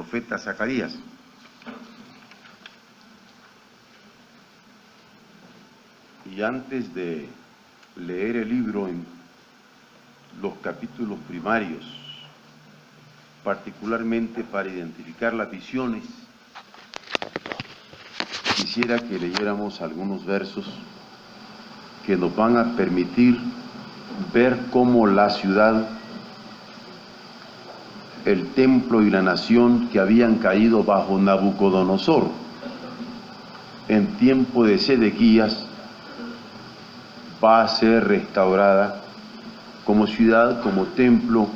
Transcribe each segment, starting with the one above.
profeta Zacarías. Y antes de leer el libro en los capítulos primarios, particularmente para identificar las visiones, quisiera que leyéramos algunos versos que nos van a permitir ver cómo la ciudad, el templo y la nación que habían caído bajo Nabucodonosor en tiempo de Sedequías va a ser restaurada como ciudad, como templo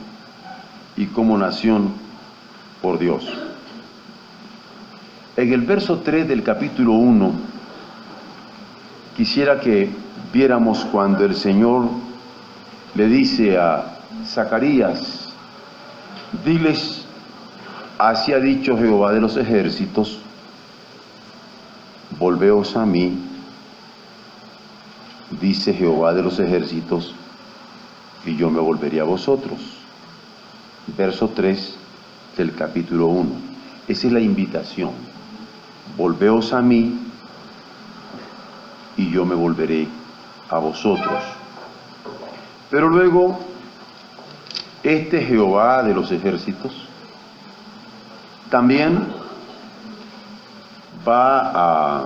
y como nación por Dios. En el verso 3 del capítulo 1, quisiera que viéramos cuando el Señor le dice a Zacarías: diles, así ha dicho Jehová de los ejércitos, volveos a mí, dice Jehová de los ejércitos, y yo me volveré a vosotros. Verso 3 del capítulo 1. Esa es la invitación. Volveos a mí, y yo me volveré a vosotros. Pero luego, este Jehová de los ejércitos también va a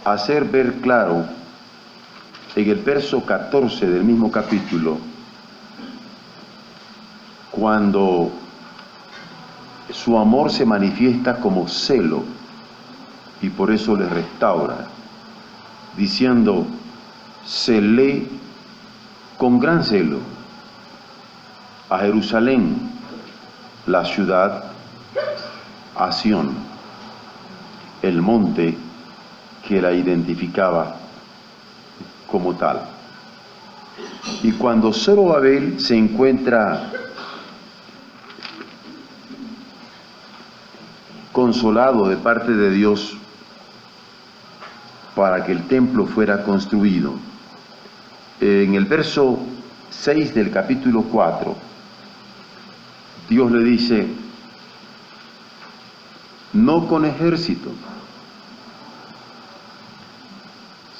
hacer ver claro en el verso 14 del mismo capítulo, cuando su amor se manifiesta como celo, y por eso le restaura, diciendo: celé con gran celo a Jerusalén, la ciudad, a Sión, el monte que la identificaba como tal. Y cuando Zorobabel se encuentra consolado de parte de Dios para que el templo fuera construido, en el verso 6 del capítulo 4, Dios le dice: no con ejército.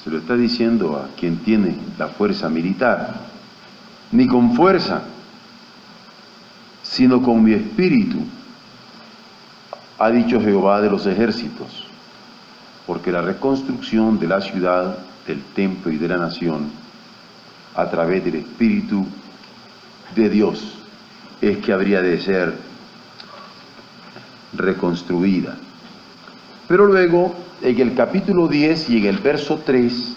Se lo está diciendo a quien tiene la fuerza militar, ni con fuerza, sino con mi espíritu, ha dicho Jehová de los ejércitos, porque la reconstrucción de la ciudad, del templo y de la nación, a través del Espíritu de Dios, es que habría de ser reconstruida. Pero luego, en el capítulo 10 y en el verso 3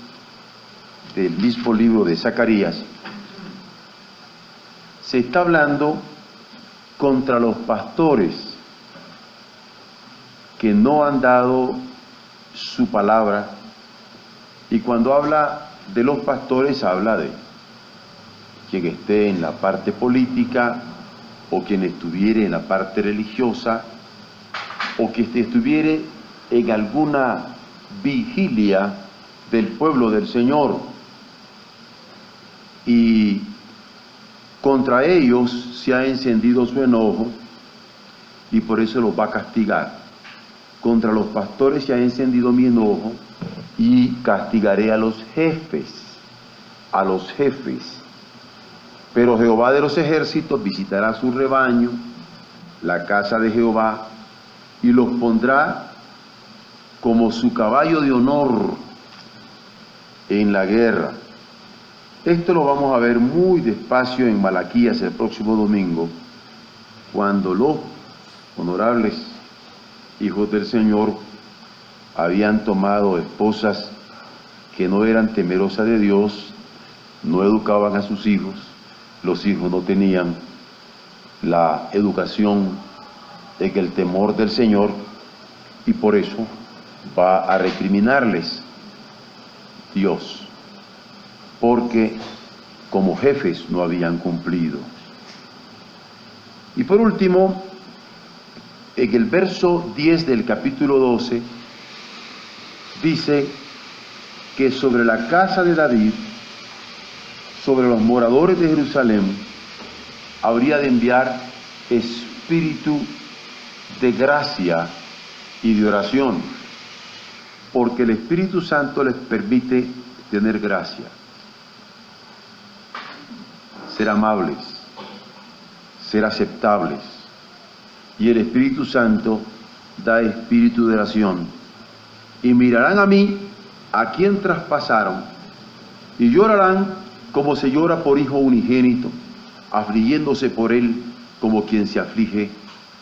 del mismo libro de Zacarías, se está hablando contra los pastores que no han dado su palabra, y cuando habla de los pastores habla de quien esté en la parte política, o quien estuviere en la parte religiosa, o que estuviere en alguna vigilia del pueblo del Señor, y contra ellos se ha encendido su enojo y por eso los va a castigar. Contra los pastores se ha encendido mi enojo y castigaré a los jefes, Pero Jehová de los ejércitos visitará su rebaño, la casa de Jehová, y los pondrá como su caballo de honor en la guerra. Esto lo vamos a ver muy despacio en Malaquías el próximo domingo, cuando los honorables hijos del Señor habían tomado esposas que no eran temerosas de Dios, no educaban a sus hijos, los hijos no tenían la educación en el temor del Señor, y por eso va a recriminarles Dios, porque como jefes no habían cumplido. Y por último, en el verso 10 del capítulo 12, dice que sobre la casa de David, sobre los moradores de Jerusalén, habría de enviar espíritu de gracia y de oración, porque el Espíritu Santo les permite tener gracia, ser amables, ser aceptables, y el Espíritu Santo da espíritu de oración. Y mirarán a mí, a quien traspasaron, y llorarán como se llora por hijo unigénito, afligiéndose por él como quien se aflige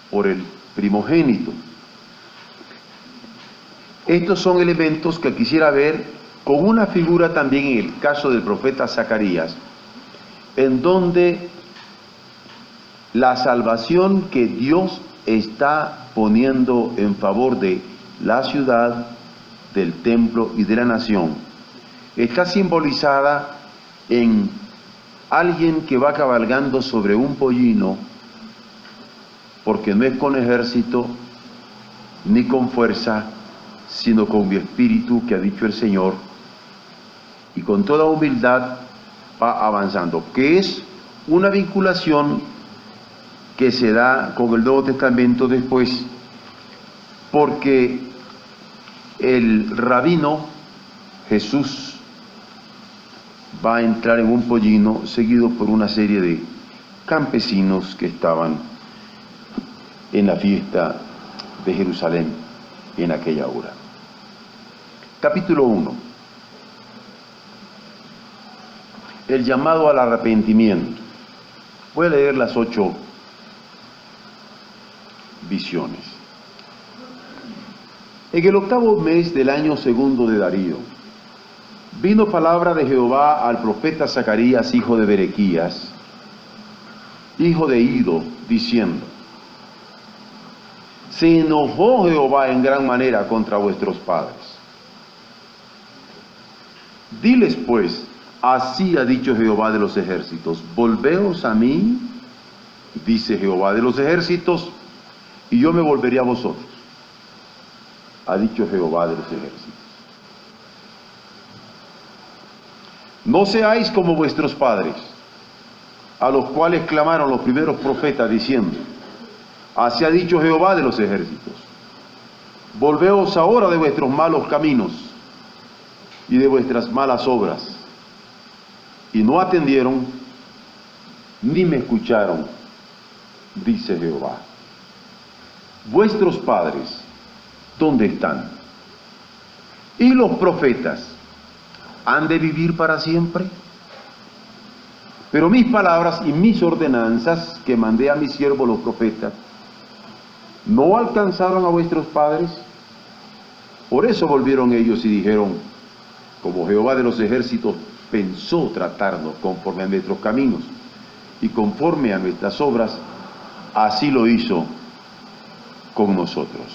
por el primogénito. Estos son elementos que quisiera ver con una figura también en el caso del profeta Zacarías, en donde la salvación que Dios está poniendo en favor de la ciudad, del templo y de la nación, está simbolizada en alguien que va cabalgando sobre un pollino, porque no es con ejército ni con fuerza, sino con mi espíritu, que ha dicho el Señor, y con toda humildad va avanzando, que es una vinculación que se da con el Nuevo Testamento después, porque el rabino Jesús va a entrar en un pollino seguido por una serie de campesinos que estaban en la fiesta de Jerusalén en aquella hora. Capítulo 1. El llamado al arrepentimiento. Voy a leer las 8 visiones. En el 8º mes del año 2 de Darío, vino palabra de Jehová al profeta Zacarías, hijo de Berequías, hijo de Ido, diciendo: se enojó Jehová en gran manera contra vuestros padres. Diles pues, así ha dicho Jehová de los ejércitos: volveos a mí, dice Jehová de los ejércitos, y yo me volveré a vosotros, ha dicho Jehová de los ejércitos. No seáis como vuestros padres, a los cuales clamaron los primeros profetas diciendo: así ha dicho Jehová de los ejércitos, volveos ahora de vuestros malos caminos y de vuestras malas obras. Y no atendieron, ni me escucharon, dice Jehová. Vuestros padres, ¿dónde están? ¿Y los profetas han de vivir para siempre? Pero mis palabras y mis ordenanzas que mandé a mis siervos los profetas, ¿no alcanzaron a vuestros padres? Por eso volvieron ellos y dijeron: como Jehová de los ejércitos pensó tratarnos conforme a nuestros caminos y conforme a nuestras obras, así lo hizo con nosotros.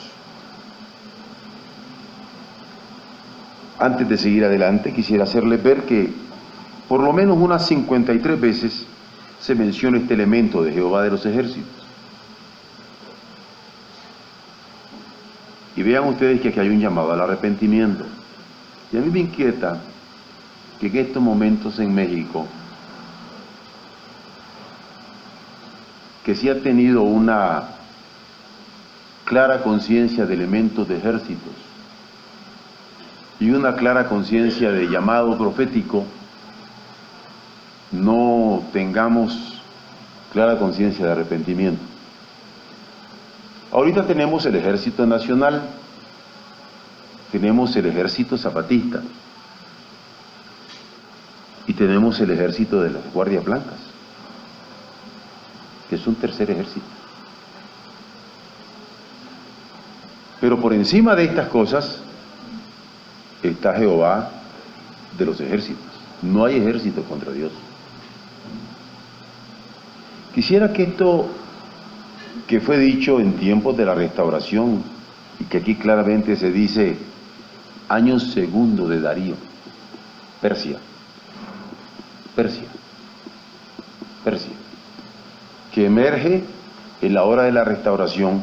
Antes de seguir adelante, quisiera hacerles ver que por lo menos unas 53 veces se menciona este elemento de Jehová de los ejércitos. Y vean ustedes que aquí hay un llamado al arrepentimiento. Y a mí me inquieta que en estos momentos en México, que sí ha tenido una clara conciencia de elementos de ejércitos y una clara conciencia de llamado profético, no tengamos clara conciencia de arrepentimiento. Ahorita tenemos el Ejército Nacional, tenemos el Ejército Zapatista y tenemos el Ejército de las Guardias Blancas, que es un tercer ejército. Pero por encima de estas cosas está Jehová de los ejércitos. No hay ejército contra Dios. Quisiera que esto que fue dicho en tiempos de la restauración, y que aquí claramente se dice año 2 de Darío, Persia, que emerge en la hora de la restauración,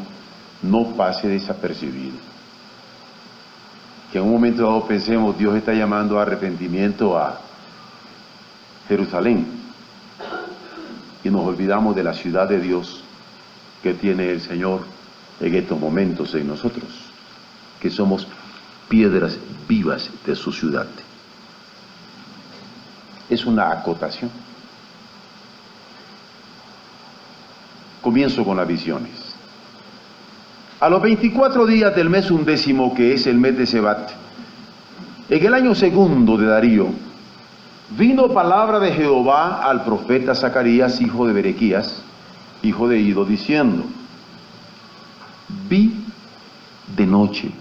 no pase desapercibido. Que en un momento dado pensemos: Dios está llamando a arrepentimiento a Jerusalén, y nos olvidamos de la ciudad de Dios, que tiene el Señor en estos momentos en nosotros, que somos piedras vivas de su ciudad. Es una acotación. Comienzo con las visiones. A los 24 días del mes 11, que es el mes de Sebat, en el año segundo de Darío, vino palabra de Jehová al profeta Zacarías, hijo de Berequías, hijo de Ido, diciendo: vi de noche,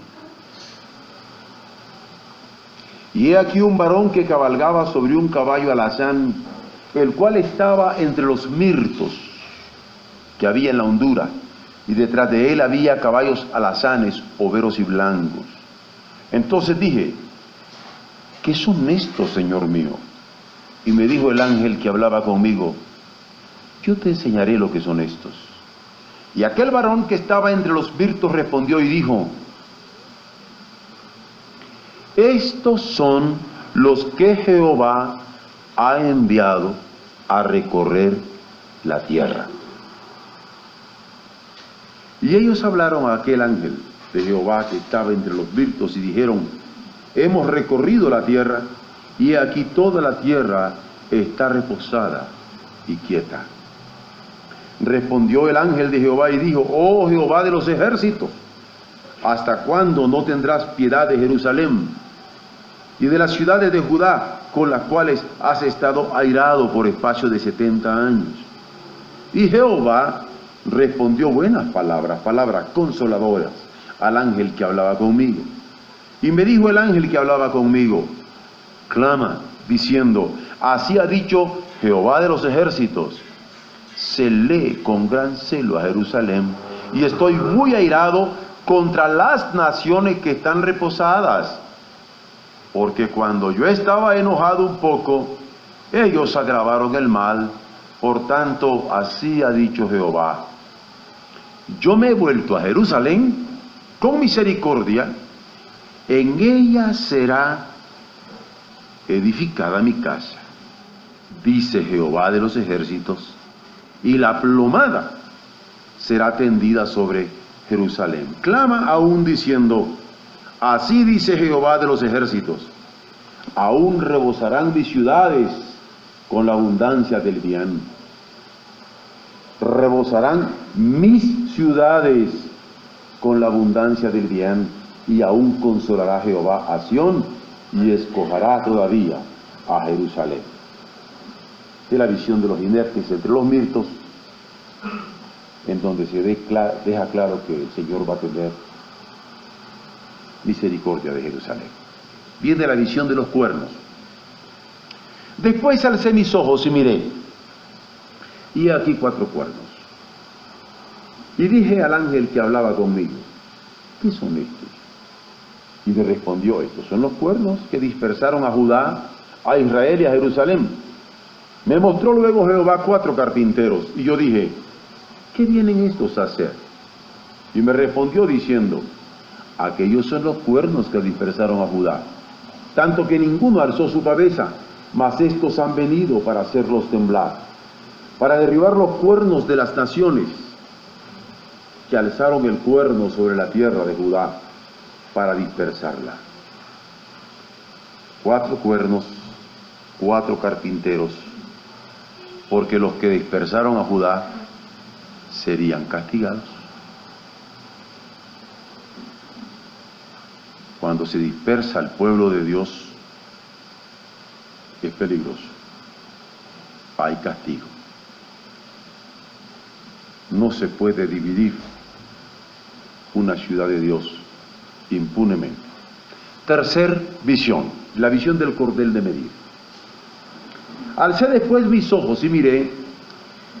y he aquí un varón que cabalgaba sobre un caballo alazán, el cual estaba entre los mirtos que había en la hondura, y detrás de él había caballos alazanes, overos y blancos. Entonces dije: ¿qué son estos, Señor mío? Y me dijo el ángel que hablaba conmigo: yo te enseñaré lo que son estos. Y aquel varón que estaba entre los mirtos respondió y dijo: estos son los que Jehová ha enviado a recorrer la tierra. Y ellos hablaron a aquel ángel de Jehová que estaba entre los mirtos y dijeron: hemos recorrido la tierra, y aquí toda la tierra está reposada y quieta. Respondió el ángel de Jehová y dijo: oh Jehová de los ejércitos, ¿hasta cuándo no tendrás piedad de Jerusalén y de las ciudades de Judá, con las cuales has estado airado por espacio de 70 años? Y Jehová respondió buenas palabras, palabras consoladoras, al ángel que hablaba conmigo. Y me dijo el ángel que hablaba conmigo: clama, diciendo: así ha dicho Jehová de los ejércitos, celé con gran celo a Jerusalén, y estoy muy airado contra las naciones que están reposadas, porque cuando yo estaba enojado un poco, ellos agravaron el mal. Por tanto, así ha dicho Jehová: yo me he vuelto a Jerusalén con misericordia, en ella será edificada mi casa, dice Jehová de los ejércitos, y la plomada será tendida sobre Jerusalén. Clama aún diciendo: así dice Jehová de los ejércitos, aún rebosarán mis ciudades con la abundancia del bien. Rebosarán mis ciudades con la abundancia del bien, y aún consolará Jehová a Sión, y escogerá todavía a Jerusalén. De la visión de los inertes entre los mirtos, en donde se deja claro que el Señor va a tener misericordia de Jerusalén. Viene la visión de los cuernos. Después alcé mis ojos y miré, y aquí 4 cuernos. Y dije al ángel que hablaba conmigo: ¿qué son estos? Y me respondió: estos son los cuernos que dispersaron a Judá, a Israel y a Jerusalén. Me mostró luego Jehová 4 carpinteros, y yo dije: ¿qué vienen estos a hacer? Y me respondió diciendo: aquellos son los cuernos que dispersaron a Judá, tanto que ninguno alzó su cabeza, mas estos han venido para hacerlos temblar, para derribar los cuernos de las naciones que alzaron el cuerno sobre la tierra de Judá, para dispersarla. 4 cuernos, 4 carpinteros, porque los que dispersaron a Judá serían castigados. Cuando se dispersa el pueblo de Dios, es peligroso. Hay castigo. No se puede dividir una ciudad de Dios impunemente. Tercer visión, la visión del cordel de medir. Alcé después mis ojos y miré,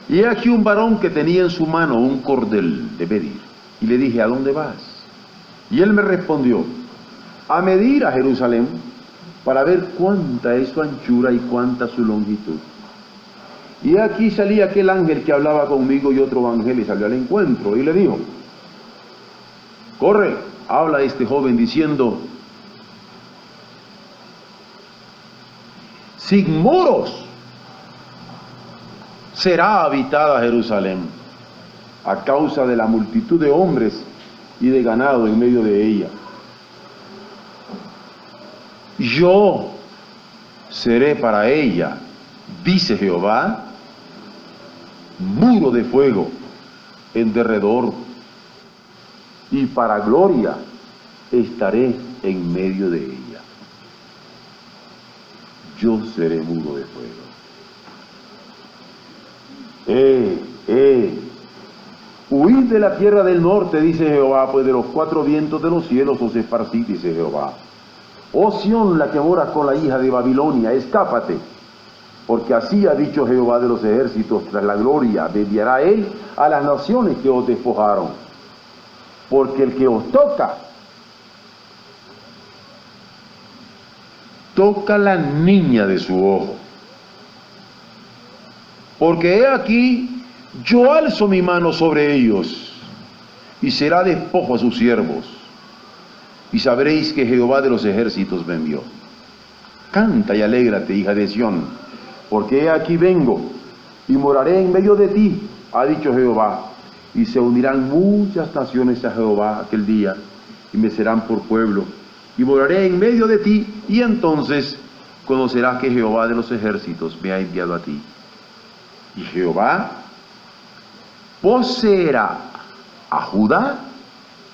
y he aquí un varón que tenía en su mano un cordel de medir. Y le dije: ¿a dónde vas? Y él me respondió: a medir a Jerusalén, para ver cuánta es su anchura y cuánta su longitud. Y aquí salía aquel ángel que hablaba conmigo, y otro ángel le salió al encuentro y le dijo: corre, habla a este joven diciendo: sin muros será habitada Jerusalén, a causa de la multitud de hombres y de ganado en medio de ella. Yo seré para ella, dice Jehová, muro de fuego en derredor, y para gloria estaré en medio de ella. Yo seré muro de fuego. Huid de la tierra del norte, dice Jehová, pues de los cuatro vientos de los cielos os esparcí, dice Jehová. Oh Sión, la que moras con la hija de Babilonia, escápate, porque así ha dicho Jehová de los ejércitos, tras la gloria desviará él a las naciones que os despojaron, porque el que os toca, toca la niña de su ojo. Porque he aquí, yo alzo mi mano sobre ellos, y será despojo a sus siervos, y sabréis que Jehová de los ejércitos me envió. Canta y alégrate, hija de Sión, porque he aquí vengo, y moraré en medio de ti, ha dicho Jehová, y se unirán muchas naciones a Jehová aquel día, y me serán por pueblo, y moraré en medio de ti, y entonces conocerás que Jehová de los ejércitos me ha enviado a ti. Y Jehová poseerá a Judá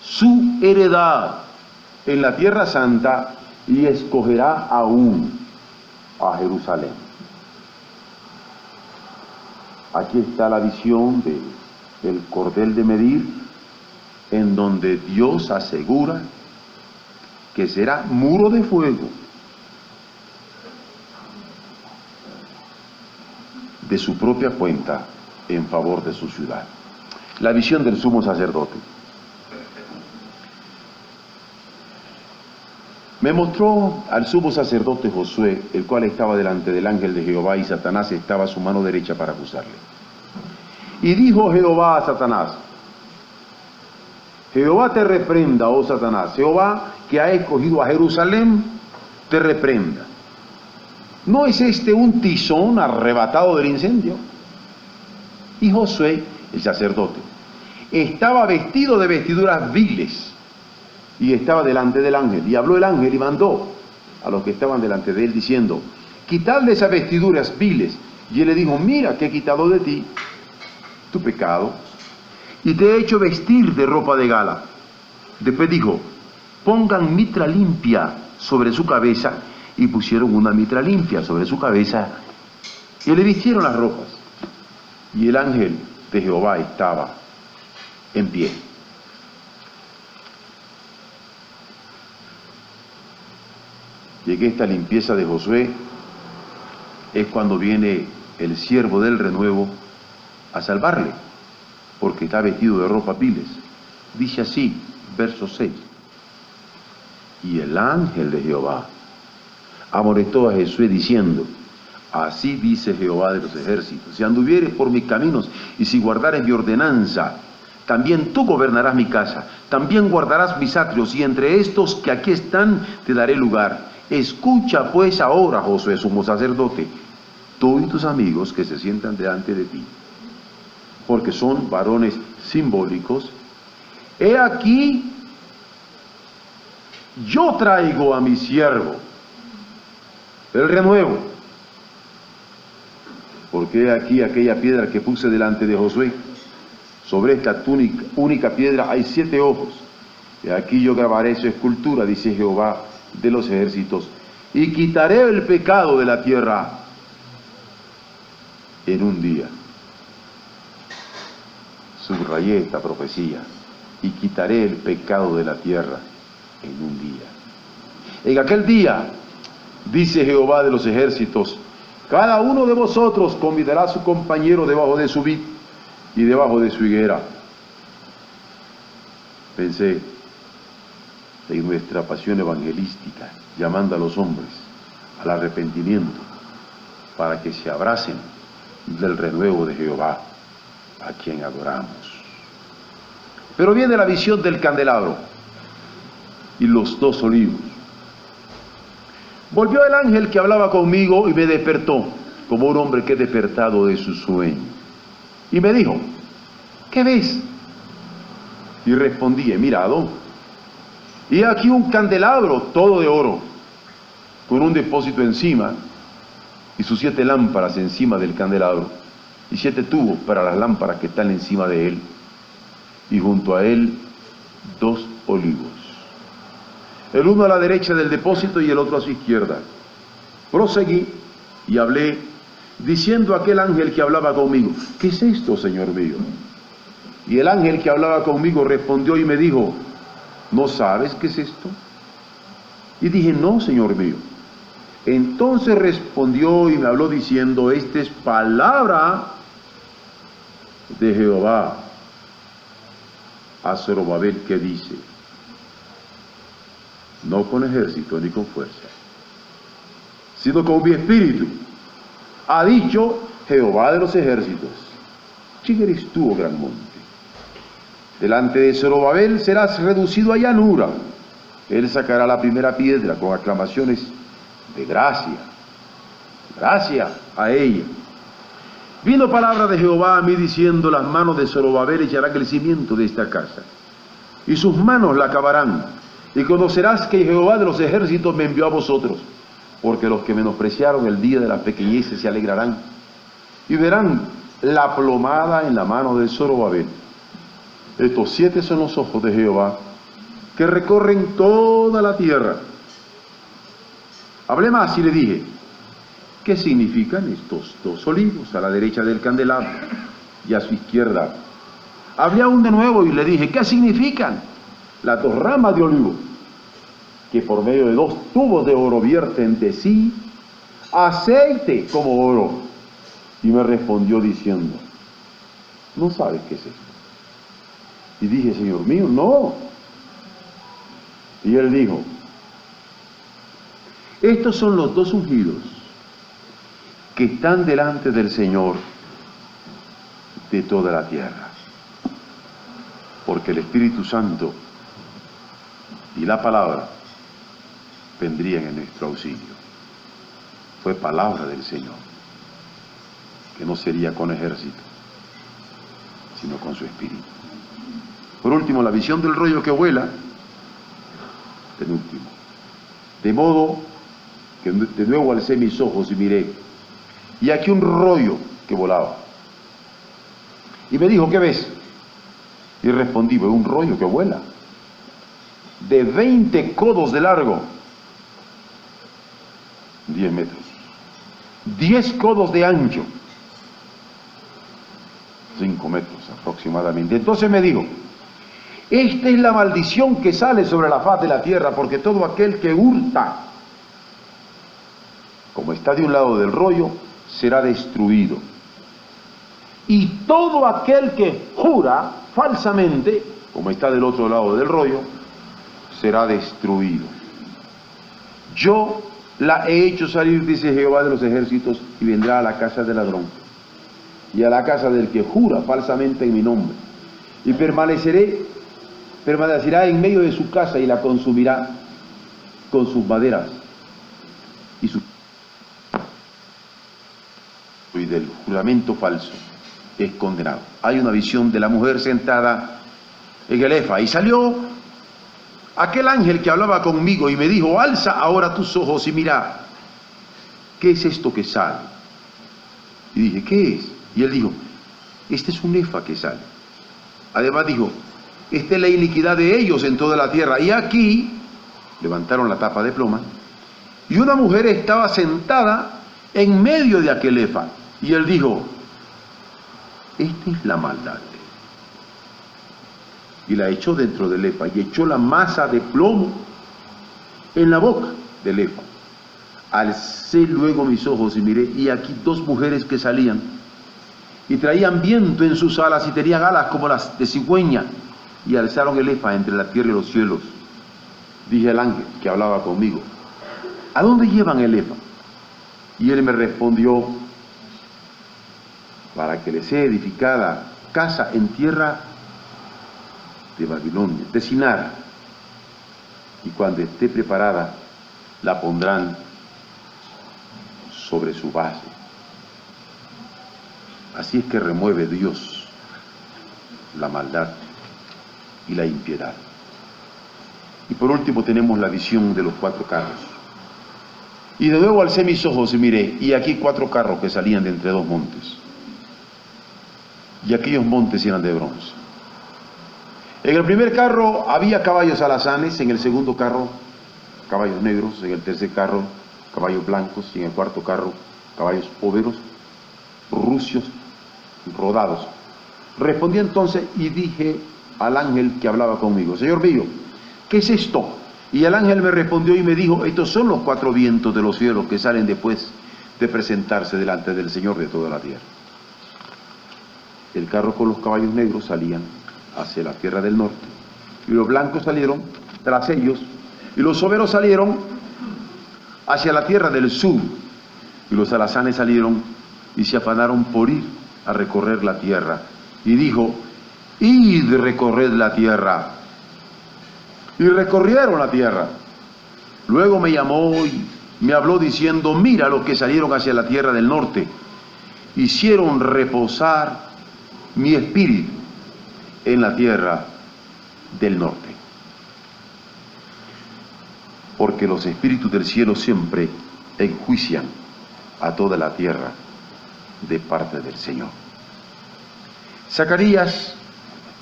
su heredad en la tierra santa, y escogerá aún a Jerusalén. Aquí está la visión del cordel de medir, en donde Dios asegura que será muro de fuego de su propia cuenta en favor de su ciudad. La visión del sumo sacerdote. Me mostró al sumo sacerdote Josué, el cual estaba delante del ángel de Jehová, y Satanás estaba a su mano derecha para acusarle. Y dijo Jehová a Satanás: Jehová te reprenda, oh Satanás, Jehová que ha escogido a Jerusalén, te reprenda. ¿No es este un tizón arrebatado del incendio? Y Josué, el sacerdote, estaba vestido de vestiduras viles, y estaba delante del ángel. Y habló el ángel y mandó a los que estaban delante de él, diciendo: quitadle esas vestiduras viles. Y él le dijo: mira que he quitado de ti tu pecado, y te he hecho vestir de ropa de gala. Después dijo: pongan mitra limpia sobre su cabeza. Y pusieron una mitra limpia sobre su cabeza, y le vistieron las ropas. Y el ángel de Jehová estaba en pie. Y en esta limpieza de Josué es cuando viene el siervo del renuevo a salvarle, porque está vestido de ropas viles. Dice así, verso 6: y el ángel de Jehová amonestó a Josué diciendo: así dice Jehová de los ejércitos, si anduvieres por mis caminos y si guardares mi ordenanza, también tú gobernarás mi casa, también guardarás mis atrios, y entre estos que aquí están te daré lugar. Escucha pues ahora, Josué, sumo sacerdote, tú y tus amigos que se sientan delante de ti, porque son varones simbólicos. He aquí, yo traigo a mi siervo el renuevo, porque he aquí aquella piedra que puse delante de Josué. Sobre esta única piedra hay 7 ojos, y aquí yo grabaré su escultura, dice Jehová de los ejércitos, y quitaré el pecado de la tierra en un día. Subrayé esta profecía: y quitaré el pecado de la tierra en un día. En aquel día, dice Jehová de los ejércitos, cada uno de vosotros convidará a su compañero debajo de su vid y debajo de su higuera. Pensé en nuestra pasión evangelística, llamando a los hombres al arrepentimiento, para que se abracen del renuevo de Jehová, a quien adoramos. Pero viene la visión del candelabro y los 2 olivos. Volvió el ángel que hablaba conmigo y me despertó, como un hombre que es despertado de su sueño. Y me dijo: ¿qué ves? Y respondí, he mirado, y aquí un candelabro todo de oro, con un depósito encima, y sus 7 lámparas encima del candelabro, y 7 tubos para las lámparas que están encima de él, y junto a él 2 olivos, el uno a la derecha del depósito y el otro a su izquierda. Proseguí y hablé, diciendo a aquel ángel que hablaba conmigo, ¿qué es esto, Señor mío? Y el ángel que hablaba conmigo respondió y me dijo, ¿no sabes qué es esto? Y dije, no, Señor mío. Entonces respondió y me habló diciendo, esta es palabra de Jehová a Zorobabel, que dice, no con ejército ni con fuerza, sino con mi espíritu, ha dicho Jehová de los ejércitos. ¿Quién eres tú, oh gran monte? Delante de Zorobabel serás reducido a llanura. Él sacará la primera piedra con aclamaciones de gracia. Gracia a ella. Vino palabra de Jehová a mí diciendo, las manos de Zorobabel echarán el cimiento de esta casa, y sus manos la acabarán, y conocerás que Jehová de los ejércitos me envió a vosotros, porque los que menospreciaron el día de las pequeñeces se alegrarán, y verán la plomada en la mano de Zorobabel. Estos 7 son los ojos de Jehová, que recorren toda la tierra. Hablé más y le dije, ¿qué significan estos 2 olivos a la derecha del candelabro y a su izquierda? Hablé aún de nuevo y le dije, ¿qué significan las 2 ramas de olivo que por medio de 2 tubos de oro vierten de sí aceite como oro? Y me respondió diciendo, ¿no sabes qué es esto? Y dije, Señor mío, no. Y él dijo, estos son los 2 ungidos que están delante del Señor de toda la tierra, porque el Espíritu Santo y la palabra vendrían en nuestro auxilio. Fue palabra del Señor, que no sería con ejército, sino con su Espíritu. Por último, la visión del rollo que vuela, penúltimo. De modo que de nuevo alcé mis ojos y miré, y aquí un rollo que volaba. Y me dijo, ¿qué ves? Y respondí, veo un rollo que vuela, de 20 codos de largo, 10 metros, 10 codos de ancho, 5 metros aproximadamente. Entonces me dijo, esta es la maldición que sale sobre la faz de la tierra, porque todo aquel que hurta, como está de un lado del rollo, será destruido. Y todo aquel que jura falsamente, como está del otro lado del rollo, será destruido. Yo la he hecho salir, dice Jehová de los ejércitos, y vendrá a la casa del ladrón, y a la casa del que jura falsamente en mi nombre, y permanecerá en medio de su casa y la consumirá con sus maderas y del juramento falso es condenado. Hay una visión de la mujer sentada en el efa, y salió aquel ángel que hablaba conmigo y me dijo, alza ahora tus ojos y mira, ¿qué es esto que sale? Y dije, ¿qué es? Y él dijo, este es un efa que sale. Además dijo, esta es la iniquidad de ellos en toda la tierra. Y aquí levantaron la tapa de ploma, y una mujer estaba sentada en medio de aquel efa. Y él dijo, esta es la maldad. Y la echó dentro del efa, y echó la masa de plomo en la boca del efa. Alcé luego mis ojos y miré, y aquí 2 mujeres que salían, y traían viento en sus alas, y tenían alas como las de cigüeña, y alzaron el efa entre la tierra y los cielos. Dije al ángel que hablaba conmigo, ¿a dónde llevan el efa? Y él me respondió, para que les sea edificada casa en tierra de Babilonia, de Sinar, y cuando esté preparada, la pondrán sobre su base. Así es que remueve Dios la maldad y la impiedad. Y por último tenemos la visión de los 4 carros. Y de nuevo alcé mis ojos y miré, y aquí 4 carros que salían de entre 2 montes. Y aquellos montes eran de bronce. En el primer carro había caballos alazanes, en el segundo carro caballos negros, en el tercer carro caballos blancos, y en el cuarto carro caballos óveros, rucios, rodados. Respondí entonces y dije al ángel que hablaba conmigo: Señor mío, ¿qué es esto? Y el ángel me respondió y me dijo: estos son los 4 vientos de los cielos que salen después de presentarse delante del Señor de toda la tierra. El carro con los caballos negros salían hacia la tierra del norte, y los blancos salieron tras ellos, y los óveros salieron hacia la tierra del sur, y los alazanes salieron y se afanaron por ir a recorrer la tierra. Y dijo: id, recorred la tierra. Y recorrieron la tierra. Luego me llamó y me habló diciendo: mira los que salieron hacia la tierra del norte, hicieron reposar mi espíritu en la tierra del norte. Porque los espíritus del cielo siempre enjuician a toda la tierra de parte del Señor. Zacarías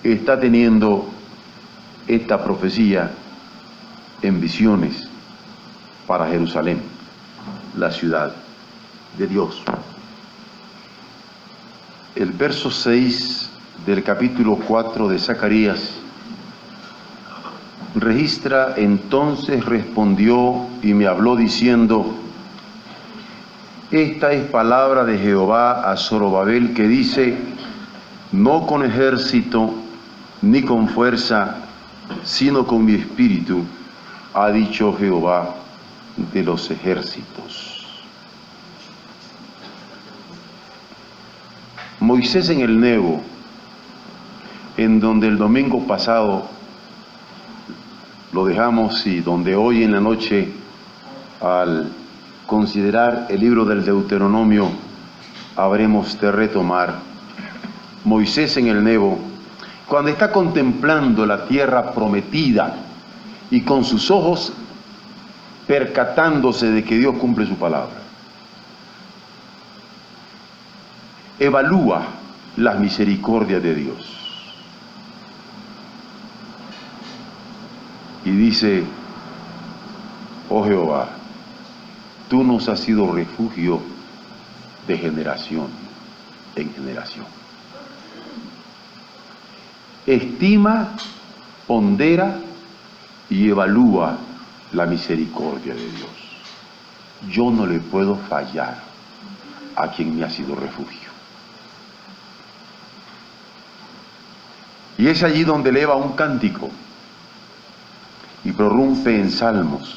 está teniendo esta profecía en visiones para Jerusalén, la ciudad de Dios. El verso 6 del capítulo 4 de Zacarías registra: entonces respondió y me habló diciendo: esta es palabra de Jehová a Zorobabel, que dice: no con ejército ni con fuerza, sino con mi espíritu, ha dicho Jehová de los ejércitos. Moisés en el Nebo, en donde el domingo pasado lo dejamos y donde hoy en la noche, al considerar el libro del Deuteronomio, habremos de retomar. Moisés en el Nebo, cuando está contemplando la tierra prometida y con sus ojos percatándose de que Dios cumple su palabra, evalúa las misericordias de Dios y dice: oh Jehová, tú nos has sido refugio de generación en generación. Estima, pondera y evalúa la misericordia de Dios. Yo no le puedo fallar a quien me ha sido refugio. Y es allí donde eleva un cántico y prorrumpe en salmos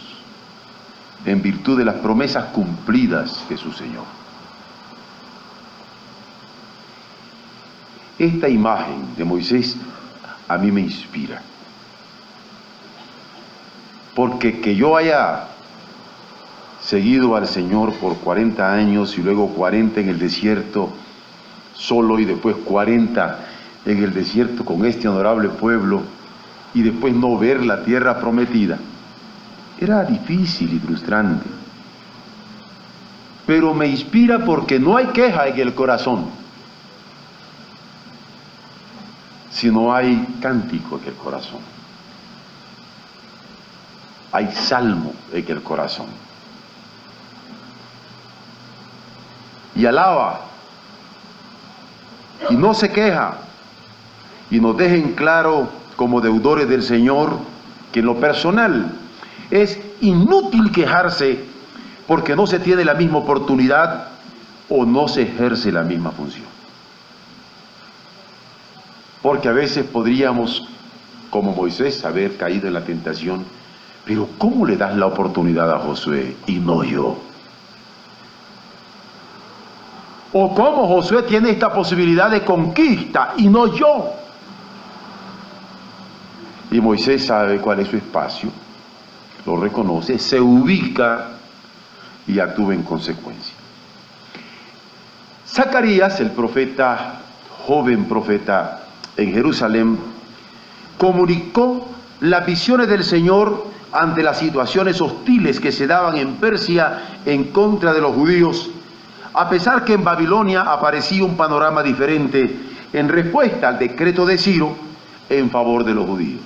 en virtud de las promesas cumplidas de su Señor. Esta imagen de Moisés a mí me inspira, porque que yo haya seguido al Señor por 40 años y luego 40 en el desierto solo y después 40 en el desierto con este honorable pueblo y después no ver la tierra prometida, era difícil y frustrante, pero me inspira porque no hay queja en el corazón, sino hay cántico en el corazón, hay salmo en el corazón, y alaba y no se queja, y nos dejen claro como deudores del Señor que en lo personal es inútil quejarse porque no se tiene la misma oportunidad o no se ejerce la misma función. Porque a veces podríamos, como Moisés, haber caído en la tentación: pero ¿cómo le das la oportunidad a Josué y no yo? ¿O cómo Josué tiene esta posibilidad de conquista y no yo? Y Moisés sabe cuál es su espacio, lo reconoce, se ubica y actúa en consecuencia. Zacarías, el profeta, joven profeta en Jerusalén, comunicó las visiones del Señor ante las situaciones hostiles que se daban en Persia en contra de los judíos, a pesar que en Babilonia aparecía un panorama diferente en respuesta al decreto de Ciro en favor de los judíos.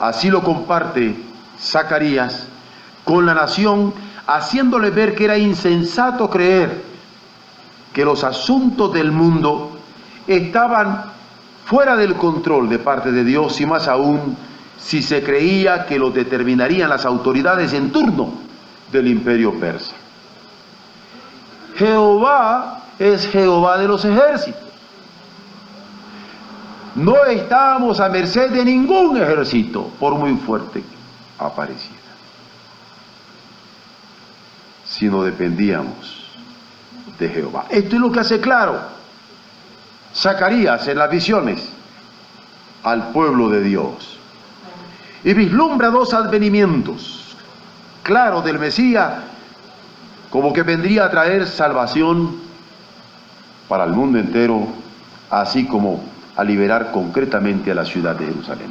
Así lo comparte Zacarías con la nación, haciéndole ver que era insensato creer que los asuntos del mundo estaban fuera del control de parte de Dios, y más aún si se creía que los determinarían las autoridades en turno del imperio persa. Jehová es Jehová de los ejércitos. No estábamos a merced de ningún ejército, por muy fuerte que apareciera, sino dependíamos de Jehová. Esto es lo que hace claro Zacarías en las visiones al pueblo de Dios, y vislumbra dos advenimientos claros del Mesías, como que vendría a traer salvación para el mundo entero, así como a liberar concretamente a la ciudad de Jerusalén.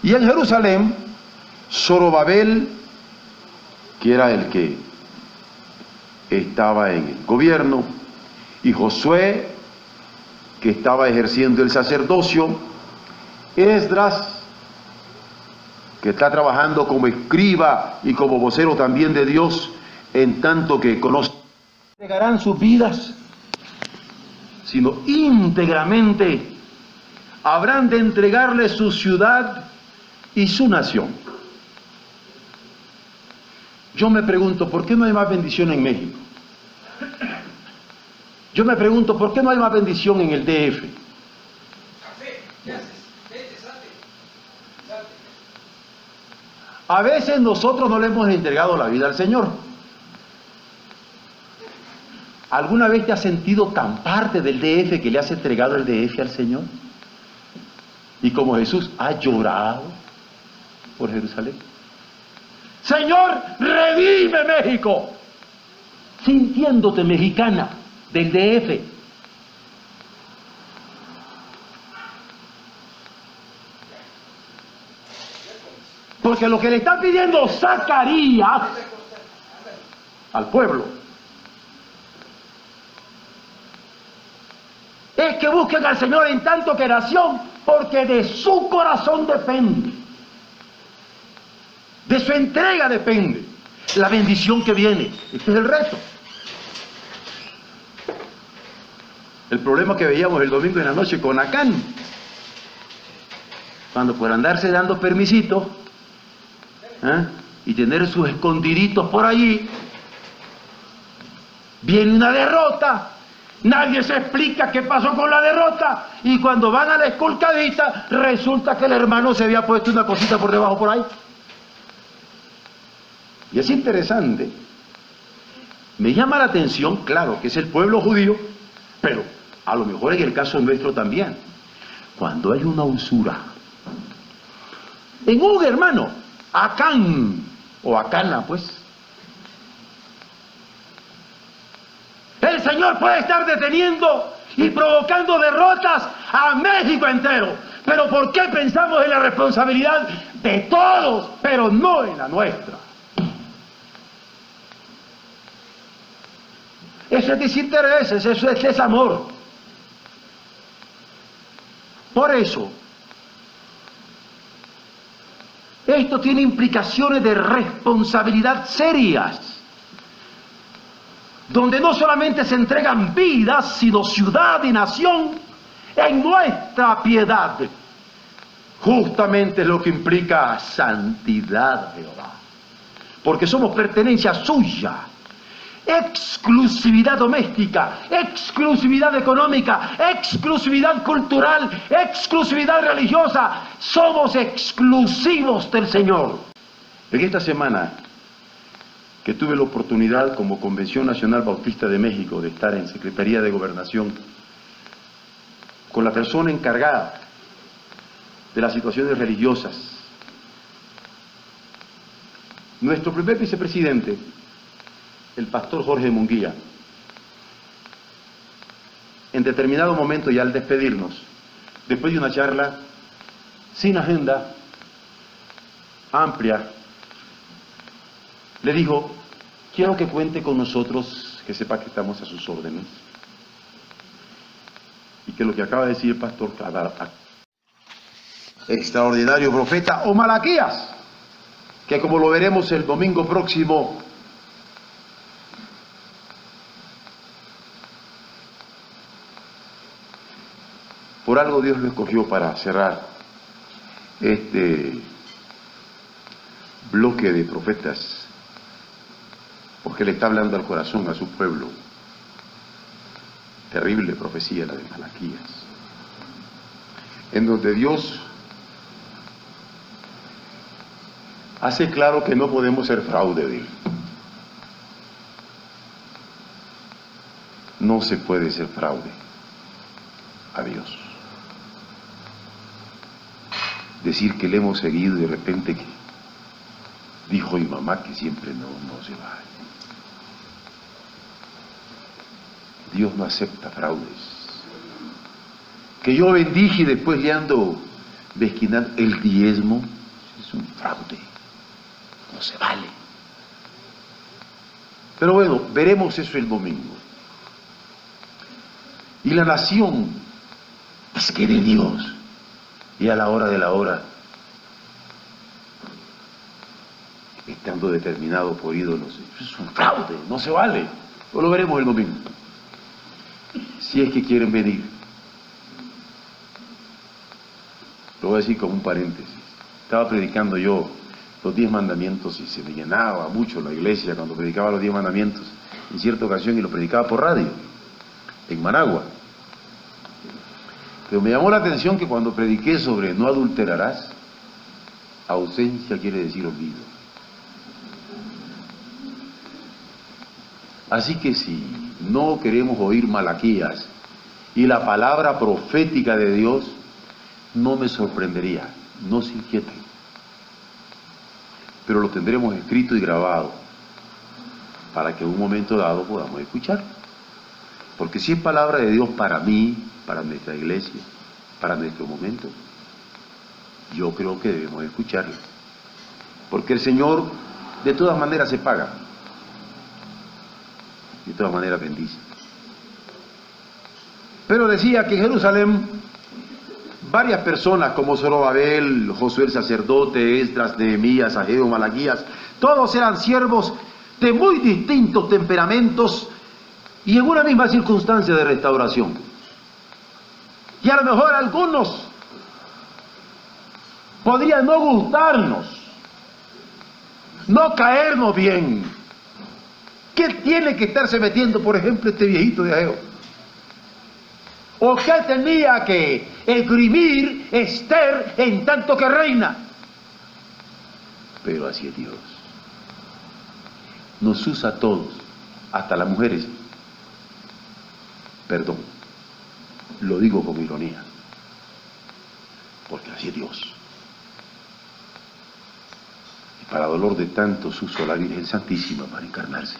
Y en Jerusalén, Zorobabel, que era el que estaba en el gobierno, y Josué, que estaba ejerciendo el sacerdocio, Esdras, que está trabajando como escriba y como vocero también de Dios, en tanto que conoce, entregarán sus vidas, sino íntegramente habrán de entregarle su ciudad y su nación. Yo me pregunto, ¿por qué no hay más bendición en México? Yo me pregunto, ¿por qué no hay más bendición en el DF? A veces nosotros no le hemos entregado la vida al Señor. ¿Alguna vez te has sentido tan parte del DF que le has entregado el DF al Señor? Y como Jesús ha llorado por Jerusalén. Señor, redime México, sintiéndote mexicana del DF. Porque lo que le está pidiendo Zacarías al pueblo es que busquen al Señor en tanto que nación, porque de su corazón depende, de su entrega depende la bendición que viene. Este es el reto. El problema que veíamos el domingo en la noche con Acán, cuando por andarse dando permisitos y tener sus escondiditos por allí, viene una derrota. Nadie se explica qué pasó con la derrota, y cuando van a la esculcadita resulta que el hermano se había puesto una cosita por debajo por ahí. Y es interesante, me llama la atención, claro, que es el pueblo judío, pero a lo mejor en el caso nuestro también, cuando hay una usura en un hermano, Acán o Acana, pues, el Señor puede estar deteniendo y provocando derrotas a México entero. Pero ¿por qué pensamos en la responsabilidad de todos, pero no en la nuestra? Eso es desintereses, eso es desamor. Por eso, esto tiene implicaciones de responsabilidad serias, donde no solamente se entregan vidas, sino ciudad y nación en nuestra piedad. Justamente es lo que implica santidad de Jehová, porque somos pertenencia suya. Exclusividad doméstica, exclusividad económica, exclusividad cultural, exclusividad religiosa. Somos exclusivos del Señor. En esta semana que tuve la oportunidad como Convención Nacional Bautista de México de estar en Secretaría de Gobernación con la persona encargada de las situaciones religiosas, nuestro primer vicepresidente, el pastor Jorge Munguía, en determinado momento, ya al despedirnos, después de una charla sin agenda, amplia, le dijo: quiero que cuente con nosotros, que sepa que estamos a sus órdenes, y que lo que acaba de decir el pastor, extraordinario profeta, o Malaquías, que como lo veremos el domingo próximo, por algo Dios lo escogió para cerrar este bloque de profetas, porque le está hablando al corazón a su pueblo. Terrible profecía la de Malaquías, en donde Dios hace claro que no podemos ser fraude de Él. No se puede ser fraude a Dios. Decir que le hemos seguido y de repente que dijo mi mamá que siempre no se va. Dios no acepta fraudes. Que yo bendije y después le ando desquinando el diezmo, es un fraude. No se vale. Pero bueno, veremos eso el domingo. Y la nación es que de Dios, y a la hora de la hora, estando determinado por ídolos, es un fraude, no se vale. Pero lo veremos el domingo, si es que quieren venir. Lo voy a decir como un paréntesis. Estaba predicando yo los 10 mandamientos y se me llenaba mucho la iglesia cuando predicaba los 10 mandamientos en cierta ocasión, y lo predicaba por radio en Managua. Pero me llamó la atención que cuando prediqué sobre no adulterarás, ausencia quiere decir olvido. Así que si no queremos oír Malaquías y la palabra profética de Dios, no me sorprendería, no se inquieten, pero lo tendremos escrito y grabado para que en un momento dado podamos escuchar. Porque si es palabra de Dios para mí, para nuestra iglesia, para nuestro momento, yo creo que debemos escucharla. Porque el Señor de todas maneras se paga, de todas maneras bendice. Pero decía que en Jerusalén varias personas como Zorobabel, Josué el sacerdote, Esdras, Nehemías, Ageo, Malaquías, todos eran siervos de muy distintos temperamentos y en una misma circunstancia de restauración. Y a lo mejor algunos podrían no gustarnos, no caernos bien. ¿Qué tiene que estarse metiendo, por ejemplo, este viejito de Ageo? ¿O qué tenía que esgrimir Esther en tanto que reina? Pero así es Dios. Nos usa a todos, hasta las mujeres. Perdón, lo digo con ironía, porque así es Dios. Y para dolor de tantos usó la Virgen Santísima para encarnarse.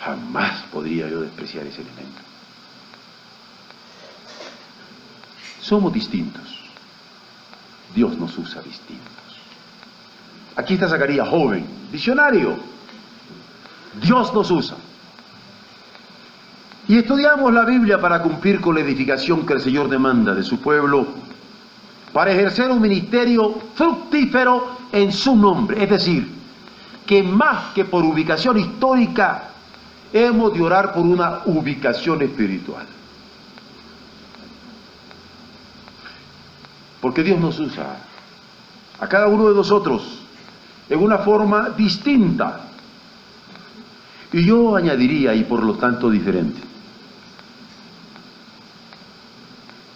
Jamás podría yo despreciar ese elemento. Somos distintos. Dios nos usa distintos. Aquí está Zacarías, joven, visionario. Dios nos usa. Y estudiamos la Biblia para cumplir con la edificación que el Señor demanda de su pueblo, para ejercer un ministerio fructífero en su nombre. Es decir, que más que por ubicación histórica, hemos de orar por una ubicación espiritual. Porque Dios nos usa a cada uno de nosotros en una forma distinta. Y yo añadiría, y por lo tanto diferente.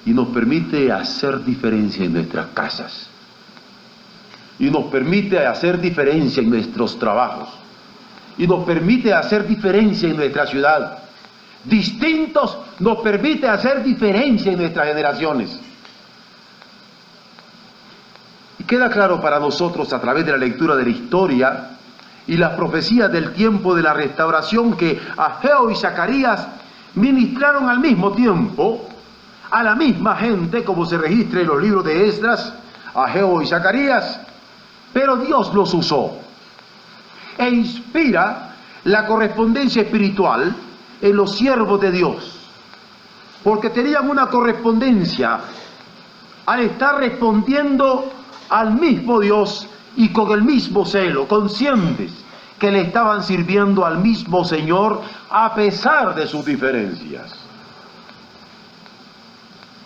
Y nos permite hacer diferencia en nuestras casas. Y nos permite hacer diferencia en nuestros trabajos. Y nos permite hacer diferencia en nuestra ciudad. Distintos nos permite hacer diferencia en nuestras generaciones. Y queda claro para nosotros a través de la lectura de la historia y las profecías del tiempo de la restauración que Ageo y Zacarías ministraron al mismo tiempo a la misma gente, como se registra en los libros de Esdras, Ageo y Zacarías, pero Dios los usó e inspira la correspondencia espiritual en los siervos de Dios, porque tenían una correspondencia al estar respondiendo al mismo Dios y con el mismo celo, conscientes que le estaban sirviendo al mismo Señor a pesar de sus diferencias.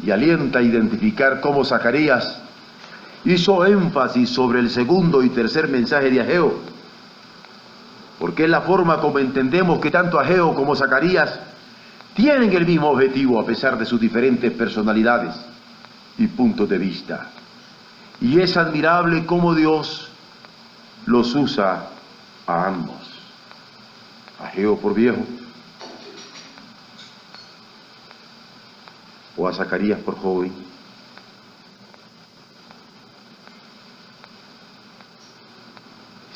Y alienta a identificar cómo Zacarías hizo énfasis sobre el segundo y tercer mensaje de Ageo, porque es la forma como entendemos que tanto Ageo como Zacarías tienen el mismo objetivo a pesar de sus diferentes personalidades y puntos de vista. Y es admirable cómo Dios los usa a ambos. Ageo por viejo o a Zacarías por joven.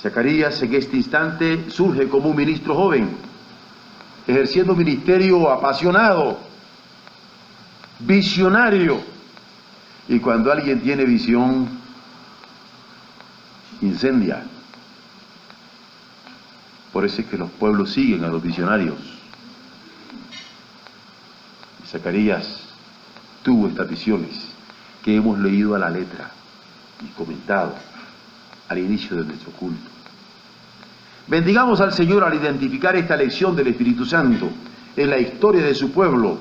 Zacarías en este instante surge como un ministro joven, ejerciendo un ministerio apasionado, visionario. Y cuando alguien tiene visión, incendia. Por eso es que los pueblos siguen a los visionarios. Y Zacarías tuvo estas visiones que hemos leído a la letra y comentado al inicio de nuestro culto. Bendigamos al Señor al identificar esta lección del Espíritu Santo en la historia de su pueblo,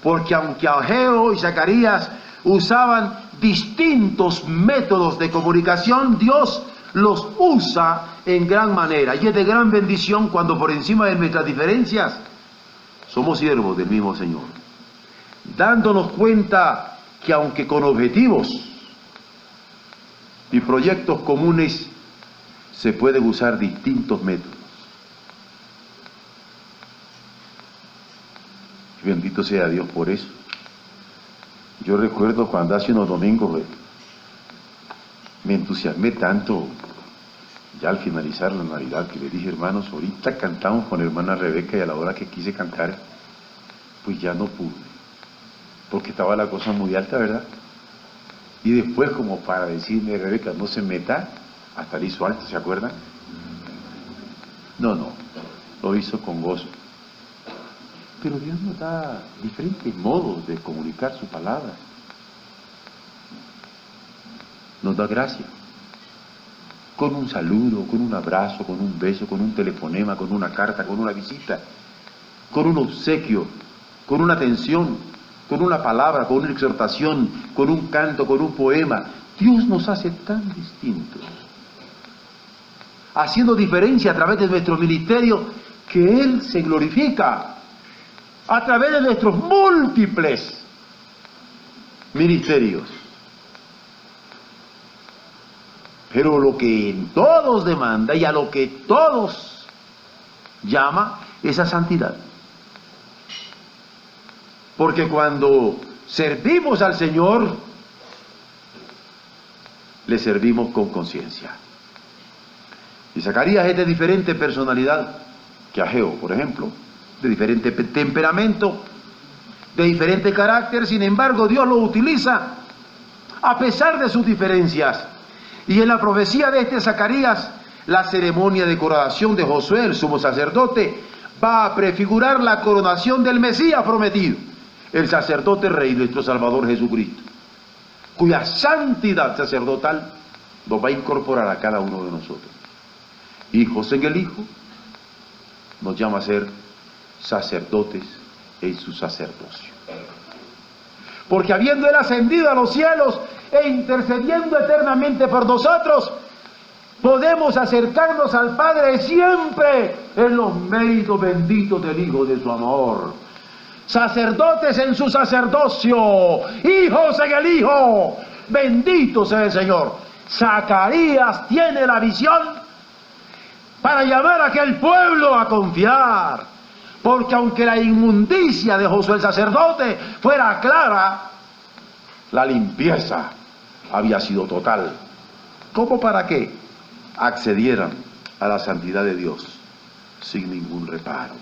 porque aunque Ageo y Zacarías usaban distintos métodos de comunicación, Dios los usa en gran manera, y es de gran bendición cuando por encima de nuestras diferencias somos siervos del mismo Señor, dándonos cuenta que aunque con objetivos y proyectos comunes se pueden usar distintos métodos. Y bendito sea Dios por eso. Yo recuerdo cuando hace unos domingos me entusiasmé tanto, ya al finalizar la Navidad, que le dije, hermanos, ahorita cantamos con hermana Rebeca, y a la hora que quise cantar, pues ya no pude, porque estaba la cosa muy alta, ¿verdad? Y después, como para decirme, Rebeca, no se meta, hasta le hizo alto, ¿se acuerdan? No, lo hizo con gozo. Pero Dios nos da diferentes modos de comunicar su palabra. Nos da gracia. Con un saludo, con un abrazo, con un beso, con un telefonema, con una carta, con una visita, con un obsequio, con una atención, con una palabra, con una exhortación, con un canto, con un poema. Dios nos hace tan distintos, haciendo diferencia a través de nuestro ministerio, que Él se glorifica a través de nuestros múltiples ministerios. Pero lo que en todos demanda y a lo que todos llama es a santidad. Porque cuando servimos al Señor, le servimos con conciencia. Y Zacarías es de diferente personalidad que Ageo, por ejemplo, de diferente temperamento, de diferente carácter. Sin embargo, Dios lo utiliza a pesar de sus diferencias. Y en la profecía de este Zacarías, la ceremonia de coronación de Josué, el sumo sacerdote, va a prefigurar la coronación del Mesías prometido, el sacerdote rey, nuestro Salvador Jesucristo, cuya santidad sacerdotal nos va a incorporar a cada uno de nosotros. Hijos en el Hijo nos llama a ser sacerdotes en su sacerdocio. Porque habiendo Él ascendido a los cielos e intercediendo eternamente por nosotros, podemos acercarnos al Padre siempre en los méritos benditos del Hijo de su amor. Sacerdotes en su sacerdocio, hijos en el Hijo, bendito sea el Señor. Zacarías tiene la visión para llamar a aquel pueblo a confiar, porque aunque la inmundicia de Josué el sacerdote fuera clara, la limpieza había sido total. ¿Cómo para qué accedieran a la santidad de Dios sin ningún reparo.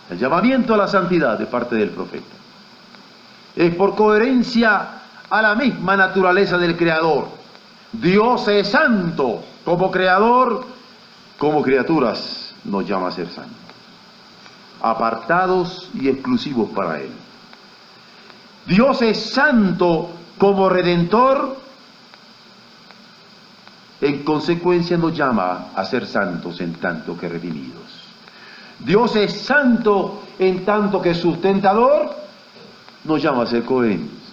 El llamamiento a la santidad de parte del profeta es por coherencia a la misma naturaleza del Creador. Dios es santo como Creador, como criaturas nos llama a ser santos, apartados y exclusivos para Él. Dios es santo como Redentor, en consecuencia nos llama a ser santos en tanto que redimidos. Dios es santo en tanto que sustentador, nos llama a ser coherentes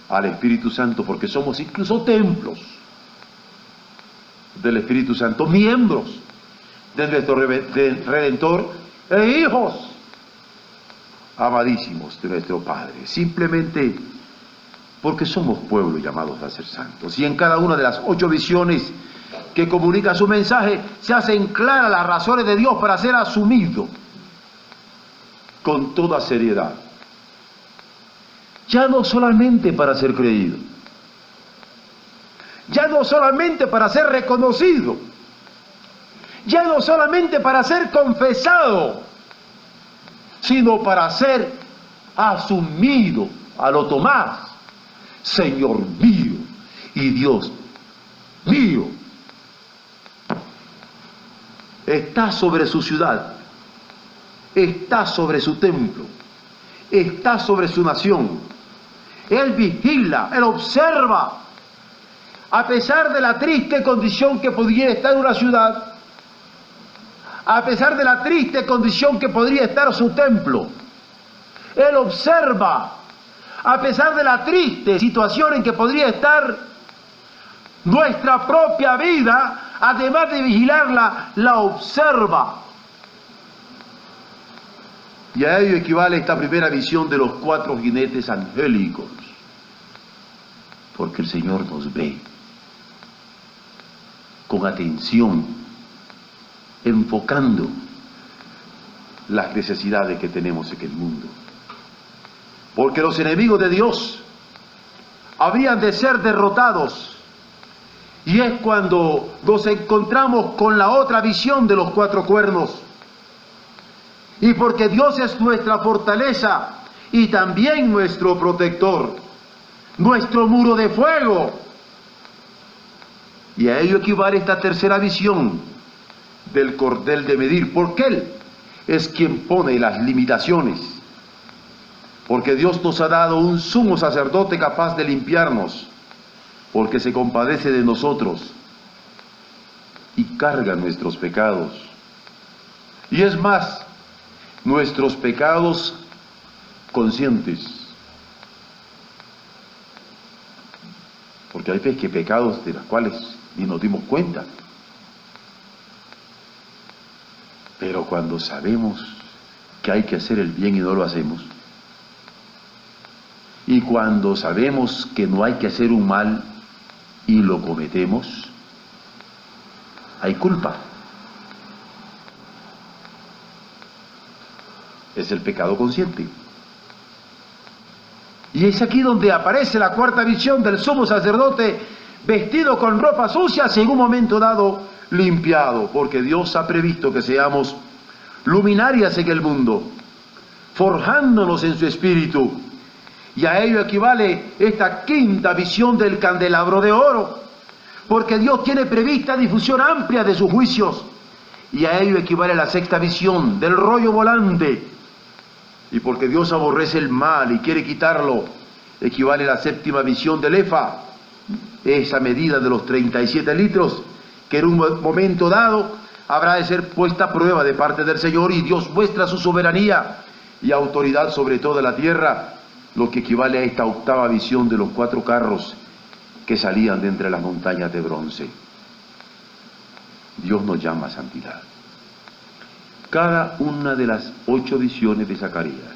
al Espíritu Santo, porque somos incluso templos del Espíritu Santo, miembros de nuestro Redentor e hijos amadísimos de nuestro Padre, simplemente porque somos pueblo llamados a ser santos. Y en cada una de las 8 visiones que comunica su mensaje se hacen claras las razones de Dios para ser asumido con toda seriedad, ya no solamente para ser creído, ya no solamente para ser reconocido, ya no solamente para ser confesado, sino para ser asumido a lo Tomás, Señor mío y Dios mío. Está sobre su ciudad, está sobre su templo, está sobre su nación. Él vigila, Él observa, a pesar de la triste condición que pudiera estar una ciudad, a pesar de la triste condición que podría estar su templo. Él observa, a pesar de la triste situación en que podría estar nuestra propia vida, además de vigilarla, la observa. Y a ello equivale esta primera visión de los 4 jinetes angélicos, porque el Señor nos ve con atención, enfocando las necesidades que tenemos en el mundo. Porque los enemigos de Dios habrían de ser derrotados. Y es cuando nos encontramos con la otra visión de los 4 cuernos. Y porque Dios es nuestra fortaleza y también nuestro protector, nuestro muro de fuego. Y a ello equivale esta tercera visión del cordel de medir, porque Él es quien pone las limitaciones. Porque Dios nos ha dado un sumo sacerdote capaz de limpiarnos, porque se compadece de nosotros y carga nuestros pecados. Y es más, nuestros pecados conscientes. Porque hay pecados de los cuales ni nos dimos cuenta. Pero cuando sabemos que hay que hacer el bien y no lo hacemos, y cuando sabemos que no hay que hacer un mal y lo cometemos, hay culpa. Es el pecado consciente. Y es aquí donde aparece la cuarta visión del sumo sacerdote vestido con ropas sucias y en un momento dado limpiado, porque Dios ha previsto que seamos luminarias en el mundo, forjándonos en su espíritu. Y a ello equivale esta quinta visión del candelabro de oro, porque Dios tiene prevista difusión amplia de sus juicios. Y a ello equivale la sexta visión del rollo volante, y porque Dios aborrece el mal y quiere quitarlo, equivale la séptima visión del efa, esa medida de los 37 litros, que en un momento dado habrá de ser puesta a prueba de parte del Señor, y Dios muestra su soberanía y autoridad sobre toda la tierra, lo que equivale a esta octava visión de los 4 carros que salían de entre las montañas de bronce. Dios nos llama a santidad. Cada una de las 8 visiones de Zacarías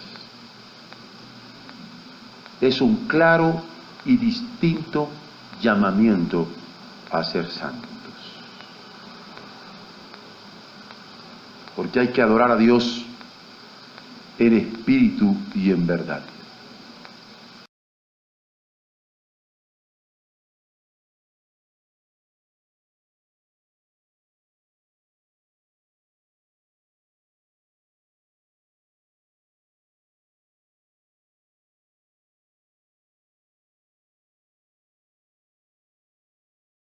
es un claro y distinto llamamiento a ser santos. Porque hay que adorar a Dios en espíritu y en verdad.